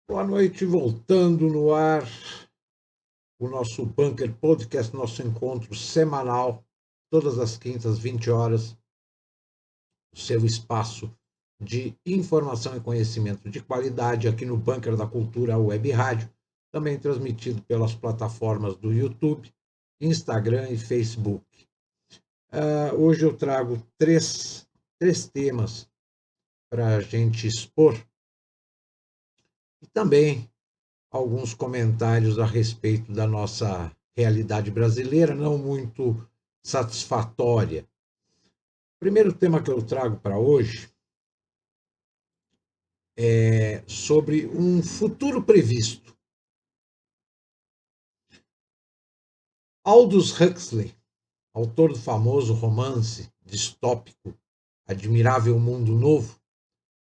Boa noite, voltando no ar o nosso Bunker Podcast, nosso encontro semanal, todas as quintas, 20 horas, o seu espaço de informação e conhecimento de qualidade aqui no Bunker da Cultura Web Rádio, também transmitido pelas plataformas do YouTube, Instagram e Facebook. Hoje eu trago três temas para a gente expor e também alguns comentários a respeito da nossa realidade brasileira, não muito satisfatória. O primeiro tema que eu trago para hoje é sobre um futuro previsto. Aldous Huxley, autor do famoso romance distópico Admirável Mundo Novo,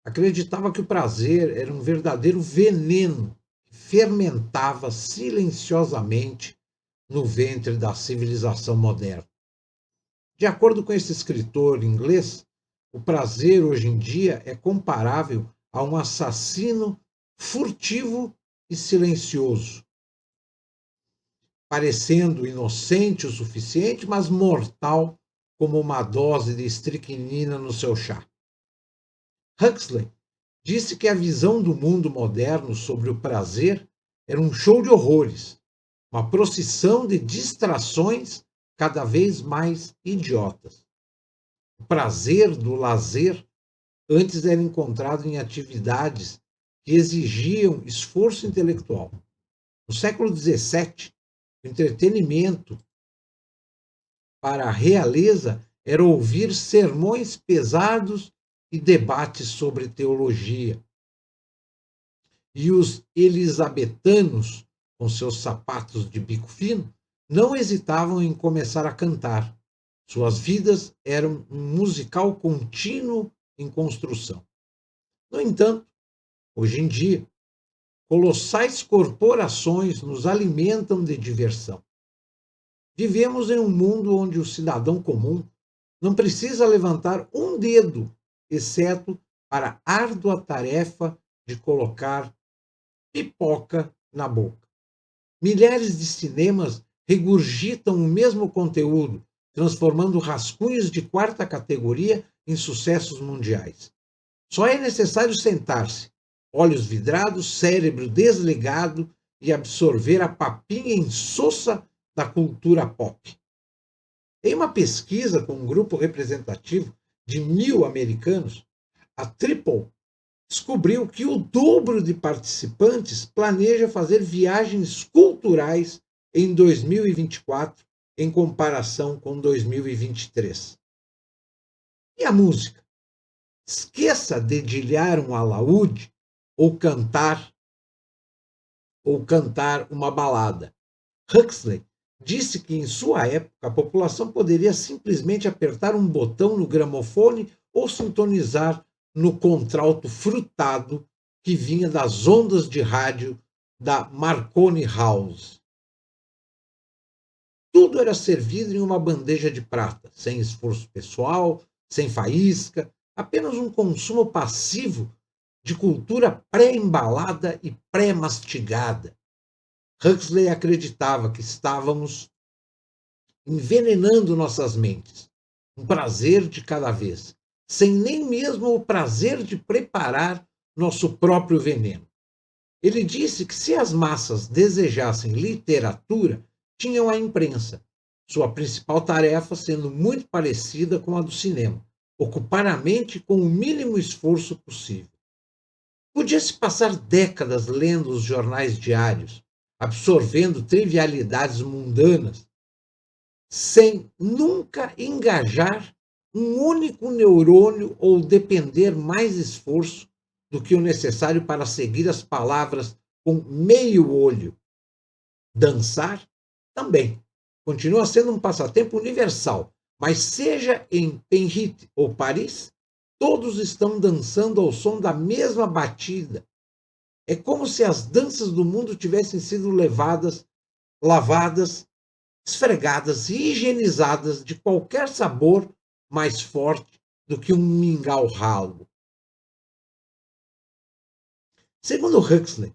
acreditava que o prazer era um verdadeiro veneno que fermentava silenciosamente no ventre da civilização moderna. De acordo com esse escritor inglês, o prazer hoje em dia é comparável a um assassino furtivo e silencioso, parecendo inocente o suficiente, mas mortal como uma dose de estricnina no seu chá. Huxley disse que a visão do mundo moderno sobre o prazer era um show de horrores, uma procissão de distrações cada vez mais idiotas. O prazer do lazer antes era encontrado em atividades que exigiam esforço intelectual. No século XVII, o entretenimento para a realeza era ouvir sermões pesados e debates sobre teologia. E os elisabetanos, com seus sapatos de bico fino, não hesitavam em começar a cantar. Suas vidas eram um musical contínuo em construção. No entanto, hoje em dia, colossais corporações nos alimentam de diversão. Vivemos em um mundo onde o cidadão comum não precisa levantar um dedo, exceto para a árdua tarefa de colocar pipoca na boca. Milhares de cinemas regurgitam o mesmo conteúdo, transformando rascunhos de quarta categoria em sucessos mundiais. Só é necessário sentar-se, olhos vidrados, cérebro desligado e absorver a papinha insossa da cultura pop. Em uma pesquisa com um grupo representativo de 1.000 americanos, a Triple descobriu que o dobro de participantes planeja fazer viagens culturais em 2024 em comparação com 2023. E a música? Esqueça dedilhar um alaúde ou cantar uma balada. Huxley disse que em sua época a população poderia simplesmente apertar um botão no gramofone ou sintonizar no contralto frutado que vinha das ondas de rádio da Marconi House. Tudo era servido em uma bandeja de prata, sem esforço pessoal, sem faísca, apenas um consumo passivo de cultura pré-embalada e pré-mastigada. Huxley acreditava que estávamos envenenando nossas mentes, um prazer de cada vez, sem nem mesmo o prazer de preparar nosso próprio veneno. Ele disse que se as massas desejassem literatura, tinham a imprensa, sua principal tarefa sendo muito parecida com a do cinema, ocupar a mente com o mínimo esforço possível. Podia-se passar décadas lendo os jornais diários, absorvendo trivialidades mundanas, sem nunca engajar um único neurônio ou depender mais esforço do que o necessário para seguir as palavras com meio olho. Dançar também continua sendo um passatempo universal, mas seja em Penrith ou Paris, todos estão dançando ao som da mesma batida. É como se as danças do mundo tivessem sido lavadas, esfregadas e higienizadas de qualquer sabor mais forte do que um mingau ralo. Segundo Huxley,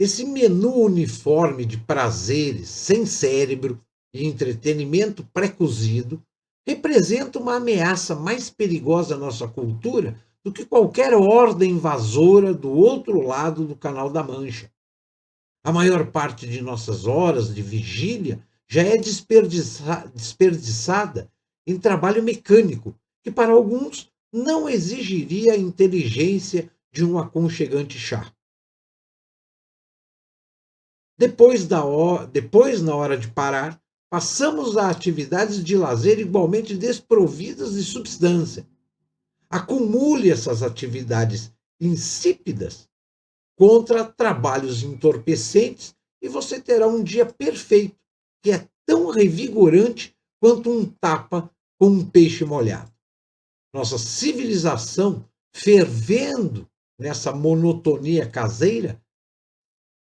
Esse menu uniforme de prazeres, sem cérebro e entretenimento pré-cozido, representa uma ameaça mais perigosa à nossa cultura do que qualquer ordem invasora do outro lado do Canal da Mancha. A maior parte de nossas horas de vigília já é desperdiçada em trabalho mecânico, que para alguns não exigiria a inteligência de um aconchegante chá. Depois, na hora de parar, passamos a atividades de lazer igualmente desprovidas de substância. Acumule essas atividades insípidas contra trabalhos entorpecentes e você terá um dia perfeito, que é tão revigorante quanto um tapa com um peixe molhado. Nossa civilização, fervendo nessa monotonia caseira,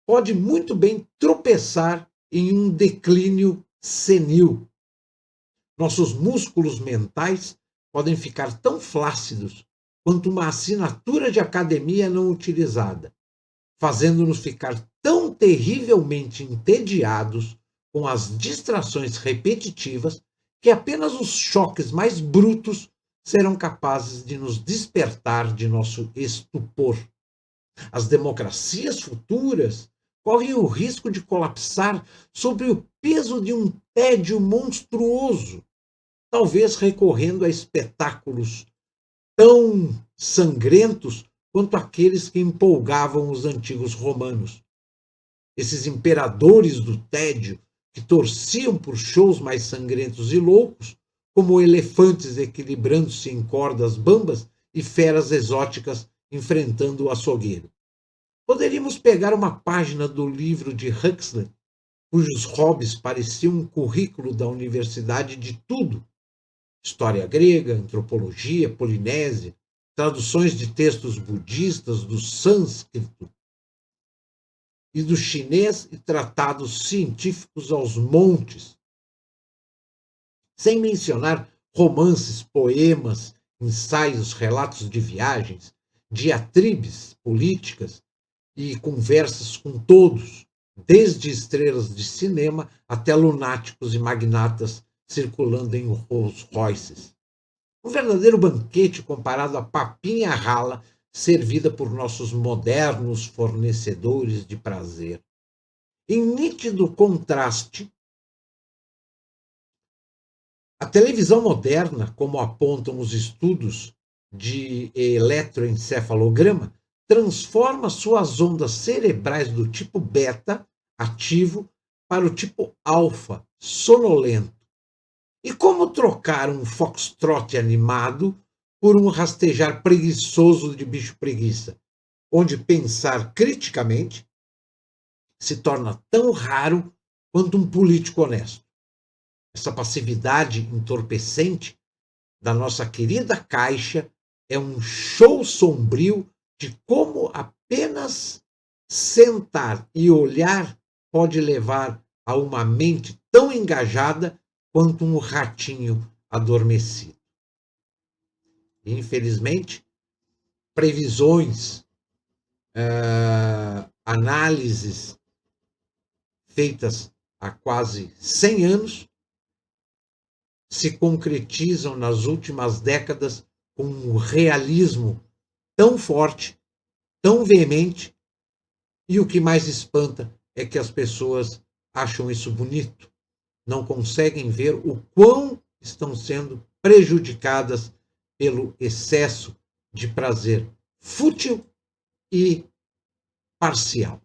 pode muito bem tropeçar em um declínio senil. Nossos músculos mentais podem ficar tão flácidos quanto uma assinatura de academia não utilizada, fazendo-nos ficar tão terrivelmente entediados com as distrações repetitivas que apenas os choques mais brutos serão capazes de nos despertar de nosso estupor. As democracias futuras correm o risco de colapsar sob o peso de um tédio monstruoso, talvez recorrendo a espetáculos tão sangrentos quanto aqueles que empolgavam os antigos romanos. Esses imperadores do tédio, que torciam por shows mais sangrentos e loucos, como elefantes equilibrando-se em cordas bambas e feras exóticas enfrentando o açougueiro. Poderíamos pegar uma página do livro de Huxley, cujos hobbies pareciam um currículo da universidade de tudo: história grega, antropologia, polinésia, traduções de textos budistas do sânscrito e do chinês e tratados científicos aos montes, sem mencionar romances, poemas, ensaios, relatos de viagens, diatribes políticas e conversas com todos, desde estrelas de cinema até lunáticos e magnatas circulando em Rolls Royces. Um verdadeiro banquete comparado à papinha rala servida por nossos modernos fornecedores de prazer. Em nítido contraste, a televisão moderna, como apontam os estudos de eletroencefalograma, transforma suas ondas cerebrais do tipo beta, ativo, para o tipo alfa, sonolento. E como trocar um foxtrot animado por um rastejar preguiçoso de bicho preguiça, onde pensar criticamente se torna tão raro quanto um político honesto? Essa passividade entorpecente da nossa querida caixa é um show sombrio de como apenas sentar e olhar pode levar a uma mente tão engajada quanto um ratinho adormecido. Infelizmente, previsões, análises feitas há quase 100 anos se concretizam nas últimas décadas com um realismo tão forte, tão veemente, e o que mais espanta é que as pessoas acham isso bonito, não conseguem ver o quão estão sendo prejudicadas pelo excesso de prazer fútil e parcial.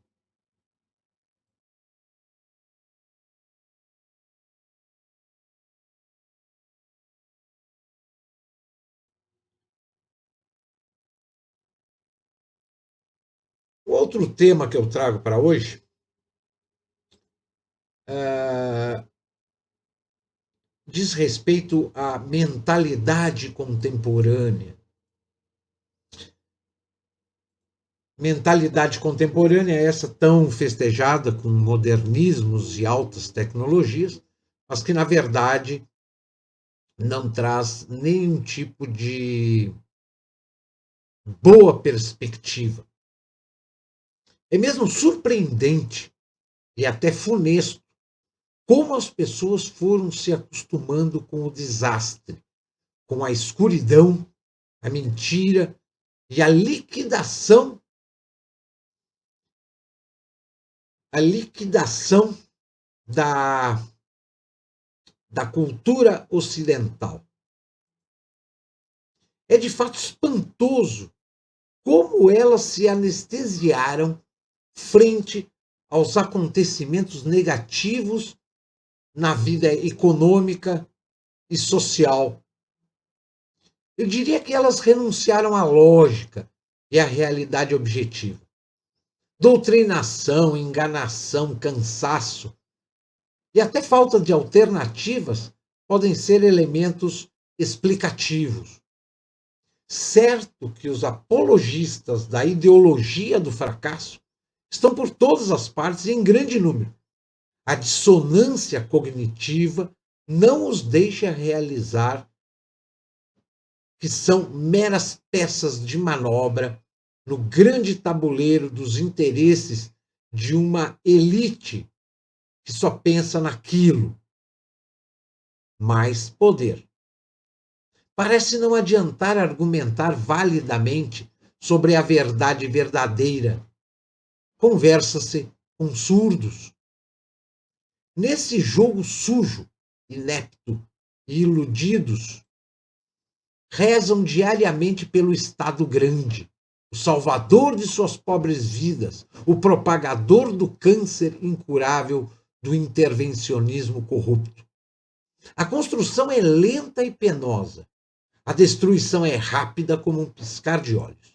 O outro tema que eu trago para hoje diz respeito à mentalidade contemporânea. Mentalidade contemporânea é essa tão festejada com modernismos e altas tecnologias, mas que, na verdade, não traz nenhum tipo de boa perspectiva. É mesmo surpreendente e até funesto como as pessoas foram se acostumando com o desastre, com a escuridão, a mentira e a liquidação da, da cultura ocidental. É de fato espantoso como elas se anestesiaram frente aos acontecimentos negativos na vida econômica e social. Eu diria que elas renunciaram à lógica e à realidade objetiva. Doutrinação, enganação, cansaço e até falta de alternativas podem ser elementos explicativos. Certo que os apologistas da ideologia do fracasso estão por todas as partes e em grande número. A dissonância cognitiva não os deixa realizar que são meras peças de manobra no grande tabuleiro dos interesses de uma elite que só pensa naquilo, mais poder. Parece não adiantar argumentar validamente sobre a verdade verdadeira. Conversa-se com surdos. Nesse jogo sujo, inepto e iludidos, rezam diariamente pelo Estado grande, o salvador de suas pobres vidas, o propagador do câncer incurável do intervencionismo corrupto. A construção é lenta e penosa. A destruição é rápida como um piscar de olhos.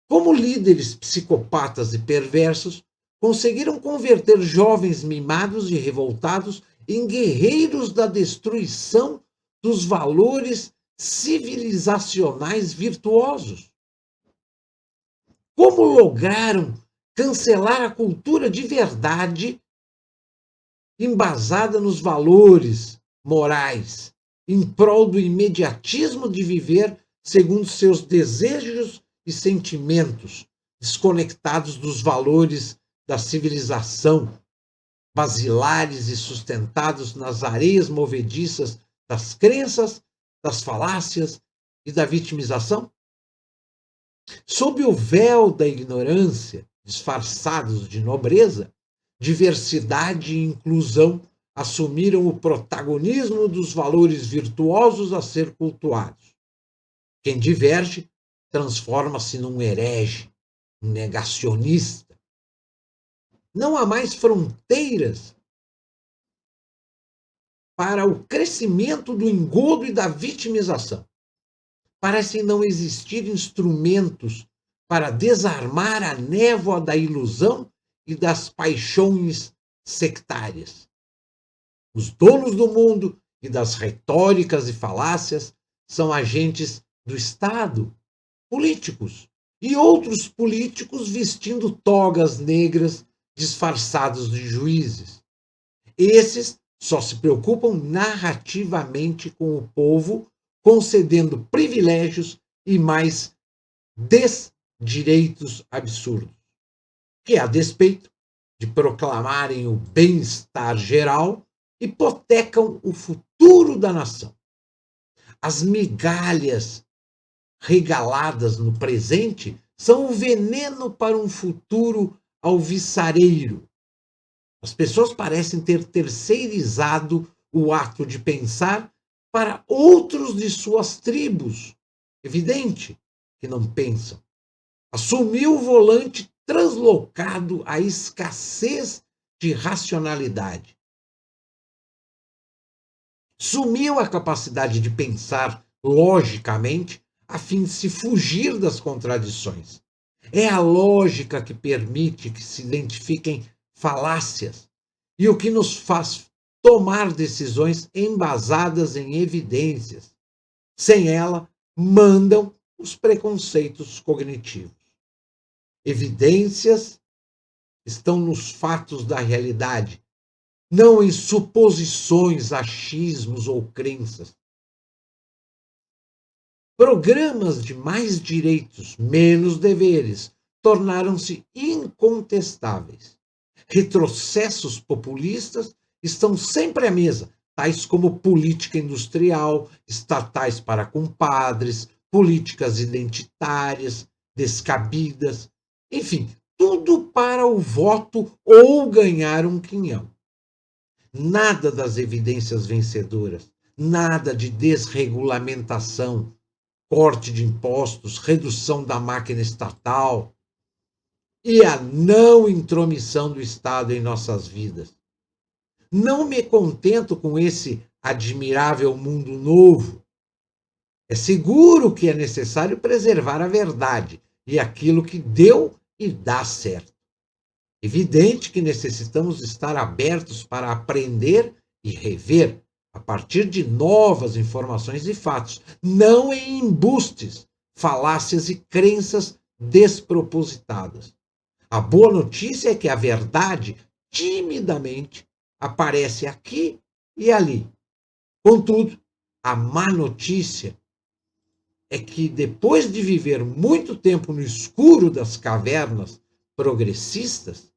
Como líderes psicopatas e perversos conseguiram converter jovens mimados e revoltados em guerreiros da destruição dos valores civilizacionais virtuosos? Como lograram cancelar a cultura de verdade embasada nos valores morais, em prol do imediatismo de viver segundo seus desejos e sentimentos, desconectados dos valores da civilização, basilares e sustentados nas areias movediças das crenças, das falácias e da vitimização? Sob o véu da ignorância, disfarçados de nobreza, diversidade e inclusão assumiram o protagonismo dos valores virtuosos a ser cultuados. Quem diverge transforma-se num herege, um negacionista. Não há mais fronteiras para o crescimento do engodo e da vitimização. Parecem não existir instrumentos para desarmar a névoa da ilusão e das paixões sectárias. Os donos do mundo e das retóricas e falácias são agentes do Estado, políticos e outros políticos vestindo togas negras disfarçados de juízes. Esses só se preocupam narrativamente com o povo, concedendo privilégios e mais desdireitos absurdos, que, a despeito de proclamarem o bem-estar geral, hipotecam o futuro da nação. As migalhas regaladas no presente são o veneno para um futuro alvissareiro. As pessoas parecem ter terceirizado o ato de pensar para outros de suas tribos. Evidente que não pensam. Assumiu o volante translocado à escassez de racionalidade. Sumiu a capacidade de pensar logicamente a fim de se fugir das contradições. É a lógica que permite que se identifiquem falácias e o que nos faz tomar decisões embasadas em evidências. Sem ela, mandam os preconceitos cognitivos. Evidências estão nos fatos da realidade, não em suposições, achismos ou crenças. Programas de mais direitos, menos deveres, tornaram-se incontestáveis. Retrocessos populistas estão sempre à mesa, tais como política industrial, estatais para compadres, políticas identitárias, descabidas, enfim, tudo para o voto ou ganhar um quinhão. Nada das evidências vencedoras, nada de desregulamentação, corte de impostos, redução da máquina estatal e a não intromissão do Estado em nossas vidas. Não me contento com esse admirável mundo novo. É seguro que é necessário preservar a verdade e aquilo que deu e dá certo. Evidente que necessitamos estar abertos para aprender e rever a partir de novas informações e fatos, não em embustes, falácias e crenças despropositadas. A boa notícia é que a verdade, timidamente, aparece aqui e ali. Contudo, a má notícia é que, depois de viver muito tempo no escuro das cavernas progressistas,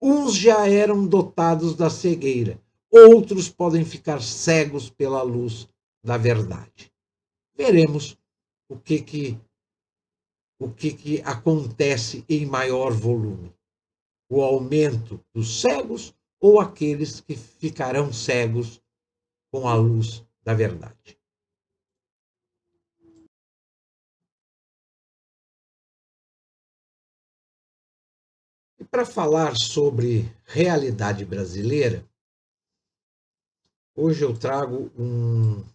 uns já eram dotados da cegueira, outros podem ficar cegos pela luz da verdade. Veremos o que acontece em maior volume: o aumento dos cegos ou aqueles que ficarão cegos com a luz da verdade. E para falar sobre realidade brasileira, hoje eu trago um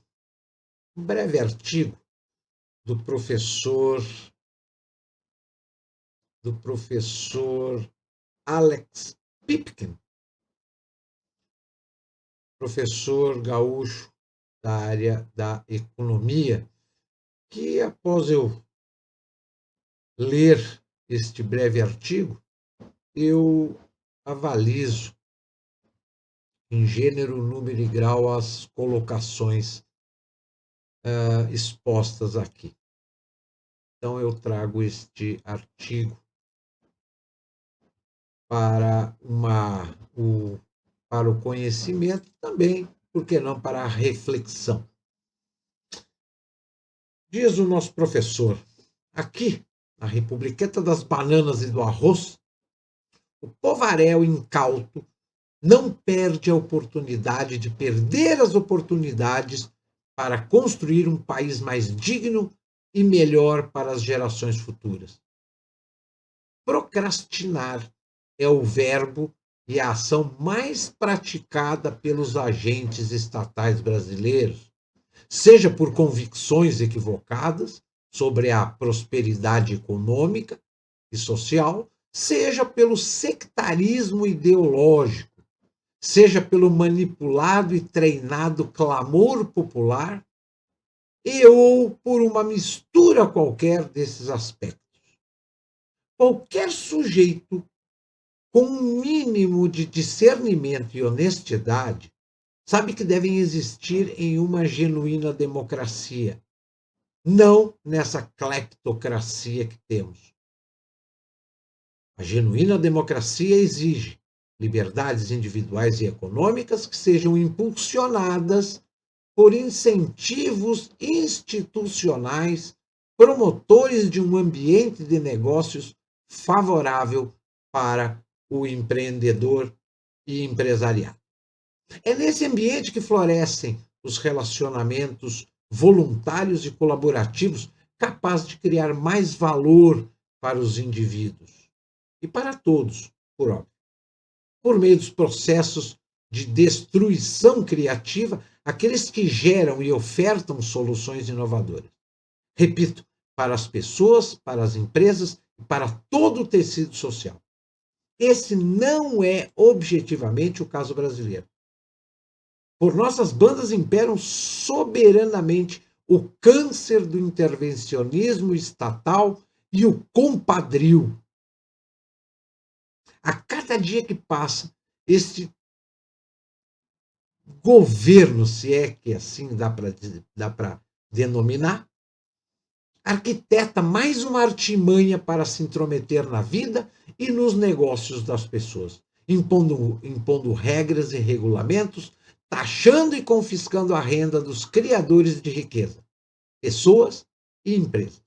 breve artigo do professor Alex Pipkin, professor gaúcho da área da economia, que, após eu ler este breve artigo, eu avalizo em gênero, número e grau as colocações expostas aqui. Então, eu trago este artigo para para o conhecimento, também, por que não, para a reflexão. Diz o nosso professor: aqui, na Republiqueta das Bananas e do Arroz, o povaréu incauto não perde a oportunidade de perder as oportunidades para construir um país mais digno e melhor para as gerações futuras. Procrastinar é o verbo e a ação mais praticada pelos agentes estatais brasileiros, seja por convicções equivocadas sobre a prosperidade econômica e social, seja pelo sectarismo ideológico, seja pelo manipulado e treinado clamor popular, ou por uma mistura qualquer desses aspectos. Qualquer sujeito com um mínimo de discernimento e honestidade sabe que devem existir em uma genuína democracia, não nessa cleptocracia que temos. A genuína democracia exige liberdades individuais e econômicas que sejam impulsionadas por incentivos institucionais, promotores de um ambiente de negócios favorável para o empreendedor e empresariado. É nesse ambiente que florescem os relacionamentos voluntários e colaborativos, capazes de criar mais valor para os indivíduos e para todos, por óbvio, por meio dos processos de destruição criativa, aqueles que geram e ofertam soluções inovadoras. Repito, para as pessoas, para as empresas e para todo o tecido social. Esse não é objetivamente o caso brasileiro. Por nossas bandas imperam soberanamente o câncer do intervencionismo estatal e o compadrio. A cada dia que passa, este governo, se é que assim dá para denominar, arquiteta mais uma artimanha para se intrometer na vida e nos negócios das pessoas, impondo regras e regulamentos, taxando e confiscando a renda dos criadores de riqueza, pessoas e empresas.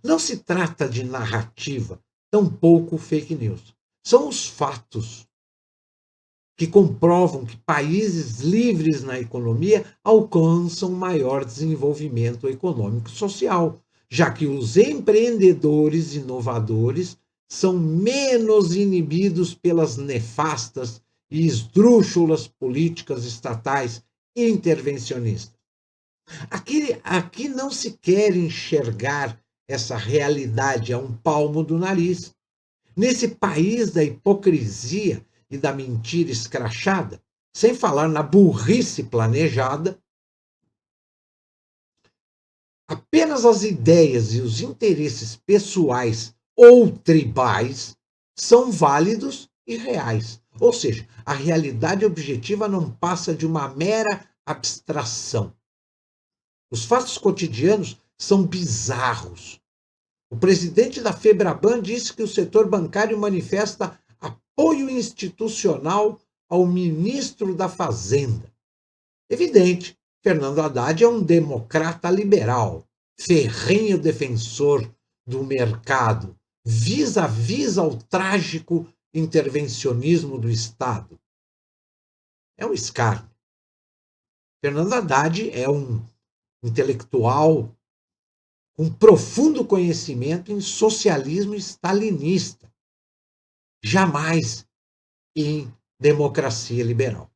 Não se trata de narrativa, tampouco fake news. São os fatos que comprovam que países livres na economia alcançam maior desenvolvimento econômico e social, já que os empreendedores inovadores são menos inibidos pelas nefastas e esdrúxulas políticas estatais intervencionistas. Aqui não se quer enxergar essa realidade a um palmo do nariz. Nesse país da hipocrisia e da mentira escrachada, sem falar na burrice planejada, apenas as ideias e os interesses pessoais ou tribais são válidos e reais. Ou seja, a realidade objetiva não passa de uma mera abstração. Os fatos cotidianos são bizarros. O presidente da Febraban disse que o setor bancário manifesta apoio institucional ao ministro da Fazenda. Evidente, Fernando Haddad é um democrata liberal, ferrenho defensor do mercado, vis-a-vis ao trágico intervencionismo do Estado. É um escárnio. Fernando Haddad é um intelectual com profundo conhecimento em socialismo stalinista, jamais em democracia liberal.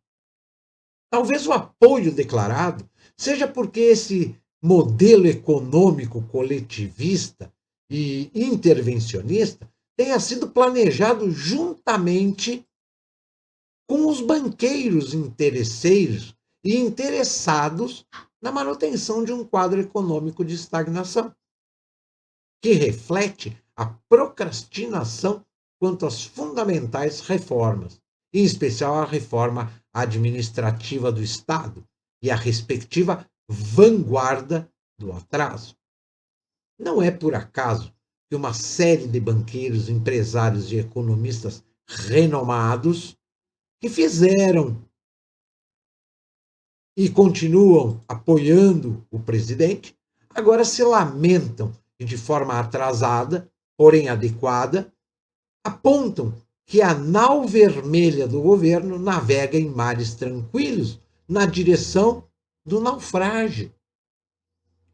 Talvez o apoio declarado seja porque esse modelo econômico coletivista e intervencionista tenha sido planejado juntamente com os banqueiros interesseiros e interessados na manutenção de um quadro econômico de estagnação, que reflete a procrastinação quanto às fundamentais reformas, em especial a reforma administrativa do Estado e a respectiva vanguarda do atraso. Não é por acaso que uma série de banqueiros, empresários e economistas renomados que fizeram e continuam apoiando o presidente, agora se lamentam e, de forma atrasada, porém adequada, apontam que a nau vermelha do governo navega em mares tranquilos na direção do naufrágio.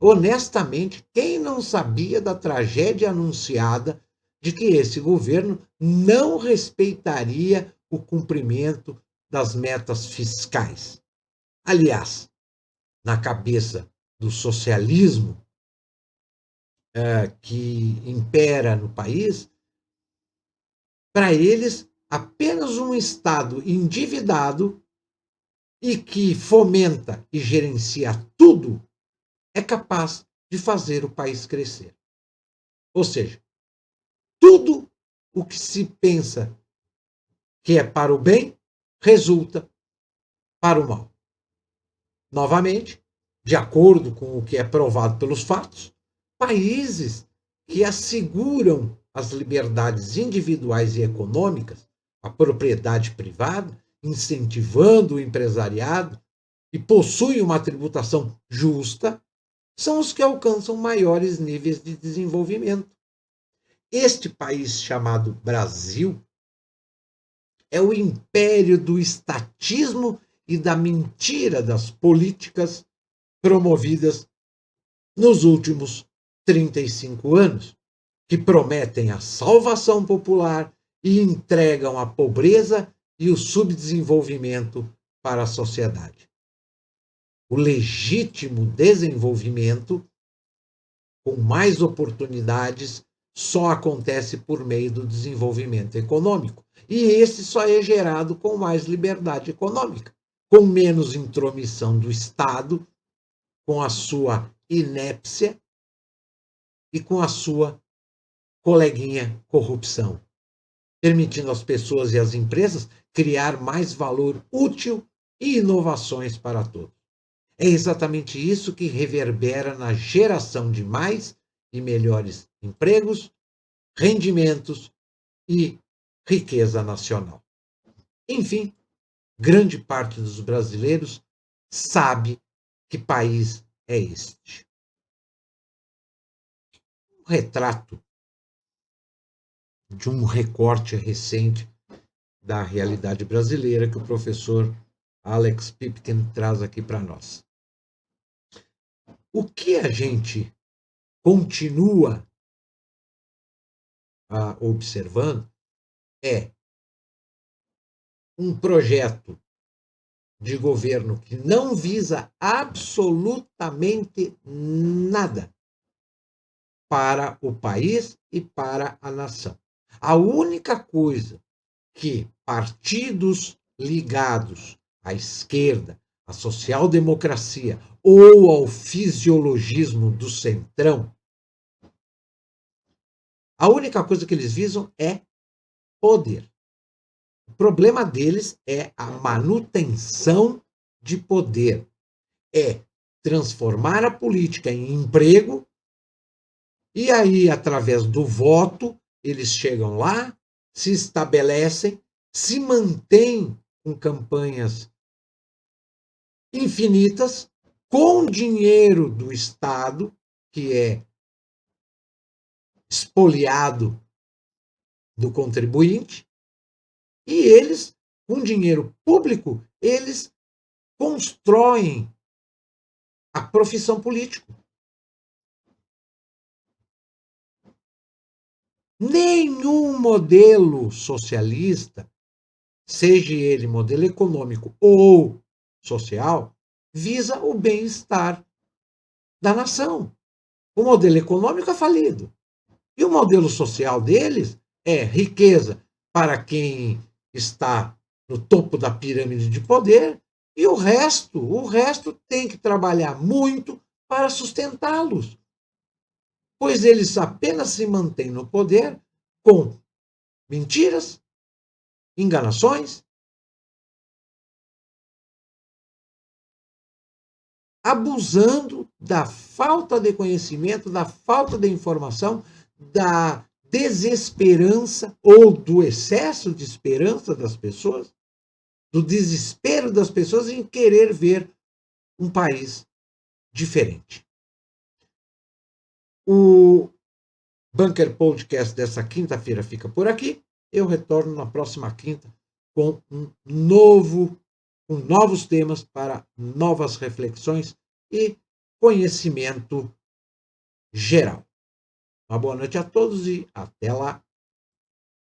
Honestamente, quem não sabia da tragédia anunciada de que esse governo não respeitaria o cumprimento das metas fiscais? Aliás, na cabeça do socialismo que impera no país, para eles, apenas um Estado endividado e que fomenta e gerencia tudo é capaz de fazer o país crescer. Ou seja, tudo o que se pensa que é para o bem resulta para o mal. Novamente, de acordo com o que é provado pelos fatos, países que asseguram as liberdades individuais e econômicas, a propriedade privada, incentivando o empresariado e possuem uma tributação justa, são os que alcançam maiores níveis de desenvolvimento. Este país chamado Brasil é o império do estatismo e da mentira das políticas promovidas nos últimos 35 anos, que prometem a salvação popular e entregam a pobreza e o subdesenvolvimento para a sociedade. O legítimo desenvolvimento, com mais oportunidades, só acontece por meio do desenvolvimento econômico. E esse só é gerado com mais liberdade econômica, com menos intromissão do Estado, com a sua inépcia e com a sua coleguinha corrupção, permitindo às pessoas e às empresas criar mais valor útil e inovações para todos. É exatamente isso que reverbera na geração de mais e melhores empregos, rendimentos e riqueza nacional. Enfim, grande parte dos brasileiros sabe que país é este. Um retrato de um recorte recente da realidade brasileira que o professor Alex Pipkin traz aqui para nós. O que a gente continua observando é um projeto de governo que não visa absolutamente nada para o país e para a nação. A única coisa que partidos ligados à esquerda, à social-democracia ou ao fisiologismo do centrão, a única coisa que eles visam é poder. O problema deles é a manutenção de poder, é transformar a política em emprego, e aí, através do voto, eles chegam lá, se estabelecem, se mantêm com campanhas infinitas, com dinheiro do Estado, que é espoliado do contribuinte, e eles, com dinheiro público, eles constroem a profissão política. Nenhum modelo socialista, seja ele modelo econômico ou social, visa o bem-estar da nação. O modelo econômico é falido. E o modelo social deles é riqueza para quem está no topo da pirâmide de poder, e o resto tem que trabalhar muito para sustentá-los, pois eles apenas se mantêm no poder com mentiras, enganações, abusando da falta de conhecimento, da falta de informação, da desesperança ou do excesso de esperança das pessoas, do desespero das pessoas em querer ver um país diferente. O Bunker Podcast dessa quinta-feira fica por aqui. Eu retorno na próxima quinta com com novos temas para novas reflexões e conhecimento geral. Uma boa noite a todos e até lá.